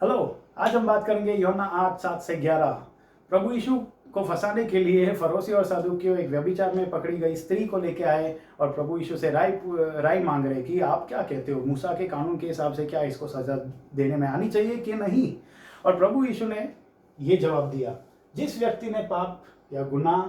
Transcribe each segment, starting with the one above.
Hello. आज हम बात करेंगे यूहन्ना 8:7-11। प्रभु यीशु को फंसाने के लिए फरोसी और सदूकियों एक व्यभिचार में पकड़ी गई स्त्री को लेके आए और प्रभु यीशु से राय मांग रहे कि आप क्या कहते हो, मूसा के कानून के हिसाब से क्या इसको सजा देने में आनी चाहिए कि नहीं। और प्रभु यीशु ने ये जवाब दिया, जिस व्यक्ति ने पाप या गुनाह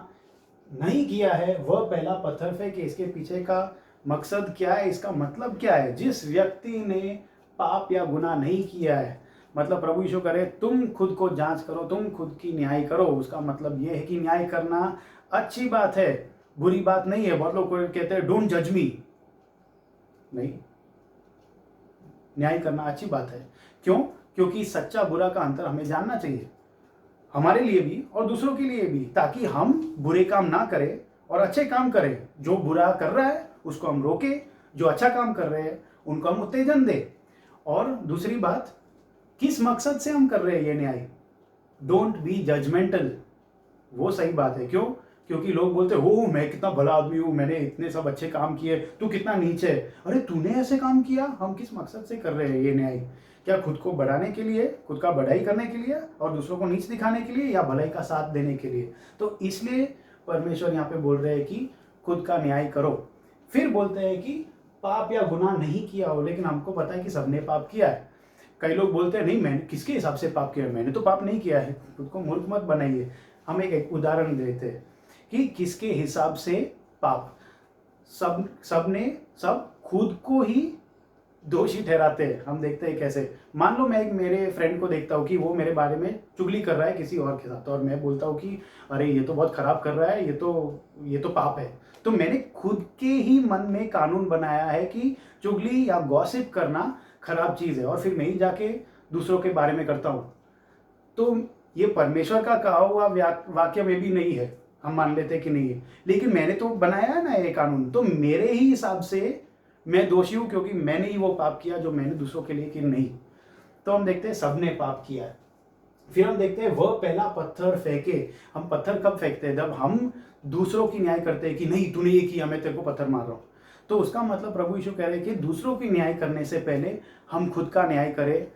नहीं किया है वह पहला पत्थर फेंके। इसके पीछे का मकसद क्या है, इसका मतलब क्या है? जिस व्यक्ति ने पाप या गुनाह नहीं किया है, मतलब प्रभु यीशु करे तुम खुद को जांच करो, तुम खुद की न्याय करो। उसका मतलब ये है कि न्याय करना अच्छी बात है, बुरी बात नहीं है। बहुत लोग कहते हैं डोंट जज मी। नहीं, न्याय करना अच्छी बात है। क्यों? क्योंकि सच्चा बुरा का अंतर हमें जानना चाहिए, हमारे लिए भी और दूसरों के लिए भी, ताकि हम बुरे काम ना करें और अच्छे काम करें। जो बुरा कर रहा है उसको हम रोके, जो अच्छा काम कर रहे हैं उनको हम उत्तेजन दें। और दूसरी बात, किस मकसद से हम कर रहे हैं ये न्याय? डोंट बी जजमेंटल, वो सही बात है। क्यों? क्योंकि लोग बोलते हो मैं कितना भला आदमी हूं, मैंने इतने सब अच्छे काम किए, तू कितना नीचे है। अरे तूने ऐसे काम किया? हम किस मकसद से कर रहे हैं ये न्याय? क्या खुद को बढ़ाने के लिए, खुद का बढ़ाई करने के लिए और दूसरों को नीच दिखाने के लिए, या भलाई का साथ देने के लिए? तो इसलिए परमेश्वर यहाँ पे बोल रहे हैं कि खुद का न्याय करो। फिर बोलते हैं कि पाप या गुनाह नहीं किया हो, लेकिन हमको पता है कि सबने पाप किया है। कई लोग बोलते हैं नहीं, मैंने किसके हिसाब से पाप किया है, मैंने तो पाप नहीं किया है। खुद को मूर्ख मत बनाइए। हम एक उदाहरण देते हैं कि किसके हिसाब से पाप। सब खुद को ही दोषी ठहराते हैं। हम देखते हैं कैसे। मान लो मैं एक मेरे फ्रेंड को देखता हूँ कि वो मेरे बारे में चुगली कर रहा है किसी और के साथ, और मैं बोलता हूँ कि अरे ये तो बहुत खराब कर रहा है, ये तो पाप है। तो मैंने खुद के ही मन में कानून बनाया है कि चुगली या गॉसिप करना खराब चीज है, और फिर मैं ही जाके दूसरों के बारे में करता हूँ। तो ये परमेश्वर का कहा हुआ वाक्य में भी नहीं है, हम मान लेते कि नहीं है, लेकिन मैंने तो बनाया है ना ये कानून, तो मेरे ही हिसाब से मैं दोषी हूं, क्योंकि मैंने ही वो पाप किया जो मैंने दूसरों के लिए किया नहीं। तो हम देखते हैं सबने पाप किया है। फिर हम देखते हैं वह पहला पत्थर फेंके। हम पत्थर कब फेंकते हैं? जब हम दूसरों की न्याय करते हैं कि नहीं तूने ये किया, मैं तेरे को पत्थर मार रहा हूं। तो उसका मतलब प्रभु यीशु कह रहे हैं कि दूसरों की न्याय करने से पहले हम खुद का न्याय करें,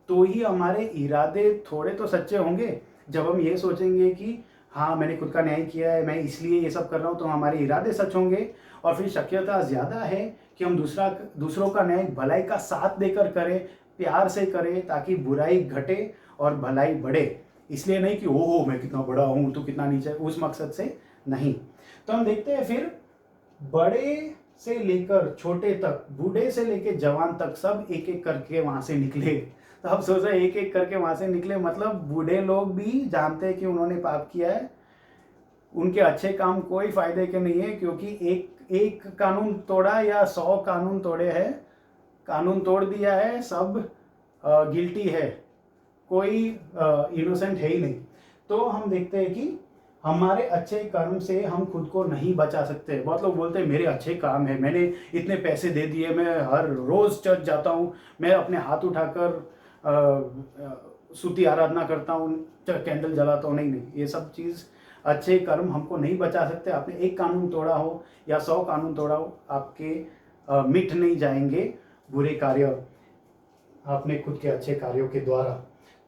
तो ही हमारे इरादे थोड़े तो सच्चे होंगे। जब हम ये सोचेंगे कि हाँ मैंने खुद का न्याय किया है, मैं इसलिए ये सब कर रहा हूँ, तो हमारे इरादे सच होंगे। और फिर शक्यता ज़्यादा है कि हम दूसरों का न्याय भलाई का साथ देकर करें, प्यार से करें, ताकि बुराई घटे और भलाई बढ़े। इसलिए नहीं कि ओहो मैं कितना बड़ा हूँ तो कितना नीचे, उस मकसद से नहीं। तो हम देखते हैं फिर बड़े से लेकर छोटे तक, बूढ़े से लेकर जवान तक सब एक एक करके वहां से निकले। तो अब सोचो एक एक करके वहां से निकले, मतलब बूढ़े लोग भी जानते हैं कि उन्होंने पाप किया है। उनके अच्छे काम कोई फायदे के नहीं है, क्योंकि एक एक कानून तोड़ा या 100 कानून तोड़े हैं, कानून तोड़ दिया है, सब गिल्टी है, कोई इनोसेंट है ही नहीं। तो हम देखते हैं कि हमारे अच्छे कर्म से हम खुद को नहीं बचा सकते। बहुत लोग बोलते हैं मेरे अच्छे काम है, मैंने इतने पैसे दे दिए, मैं हर रोज चर्च जाता हूँ, मैं अपने हाथ उठाकर स्तुति आराधना करता हूँ, कैंडल जलाता हूँ। नहीं, ये सब चीज़ अच्छे कर्म हमको नहीं बचा सकते। आपने एक कानून तोड़ा हो या 100 कानून तोड़ा हो, आपके मिट नहीं जाएंगे बुरे कार्य अपने खुद के अच्छे कार्यों के द्वारा।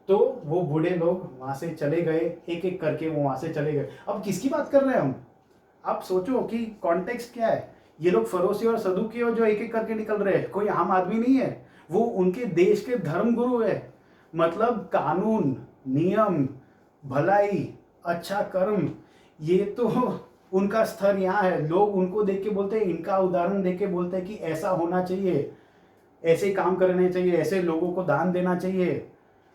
तो वो बूढ़े लोग वहां से चले गए, एक एक करके वो वहां से चले गए। अब किसकी बात कर रहे हैं हम? आप सोचो कि कॉन्टेक्स्ट क्या है। ये लोग फरोसी और सदूकी जो एक एक करके निकल रहे हैं, कोई आम आदमी नहीं है, वो उनके देश के धर्मगुरु है। मतलब कानून, नियम, भलाई, अच्छा कर्म, ये तो उनका स्तर यहाँ है। लोग उनको देख के बोलते हैं, इनका उदाहरण देख के बोलते हैं कि ऐसा होना चाहिए, ऐसे काम करने चाहिए, ऐसे लोगों को दान देना चाहिए,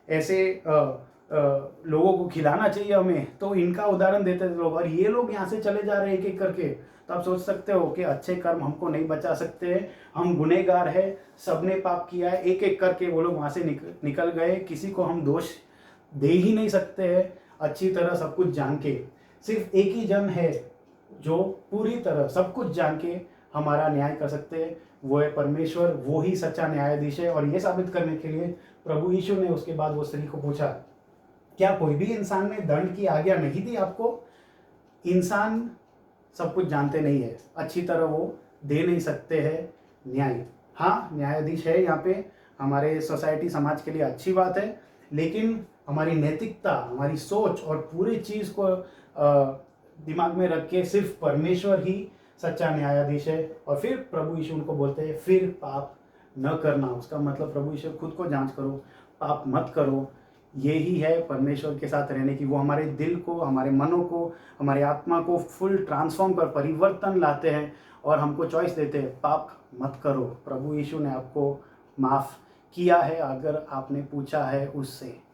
ऐसे लोगों को खिलाना चाहिए हमें। तो इनका उदाहरण देते थे लोग, और ये लोग यहाँ से चले जा रहे हैं एक एक करके। तो आप सोच सकते हो कि अच्छे कर्म हमको नहीं बचा सकते, हम गुनहगार है, सबने पाप किया है। एक एक करके वो लोग वहाँ से निकल गए। किसी को हम दोष दे ही नहीं सकते हैं अच्छी तरह सब कुछ जान के। सिर्फ एक ही जन है जो पूरी तरह सब कुछ जान के हमारा न्याय कर सकते हैं, वो है परमेश्वर। वो ही सच्चा न्यायाधीश है। और ये साबित करने के लिए प्रभु यीशु ने उसके बाद वो स्त्री को पूछा, क्या कोई भी इंसान ने दंड की आज्ञा नहीं दी आपको? इंसान सब कुछ जानते नहीं है, अच्छी तरह वो दे नहीं सकते हैं न्याय। हाँ, न्यायाधीश है यहाँ पे हमारे सोसाइटी समाज के लिए अच्छी बात है, लेकिन हमारी नैतिकता, हमारी सोच और पूरी चीज़ को दिमाग में रख के सिर्फ परमेश्वर ही सच्चा न्यायाधीश है। और फिर प्रभु यीशु उनको बोलते हैं फिर पाप न करना। उसका मतलब प्रभु यीशु खुद को जांच करो, पाप मत करो। यही है परमेश्वर के साथ रहने की, वो हमारे दिल को, हमारे मनों को, हमारे आत्मा को फुल ट्रांसफॉर्म कर परिवर्तन लाते हैं और हमको चॉइस देते हैं पाप मत करो। प्रभु यीशु ने आपको माफ़ किया है अगर आपने पूछा है उससे।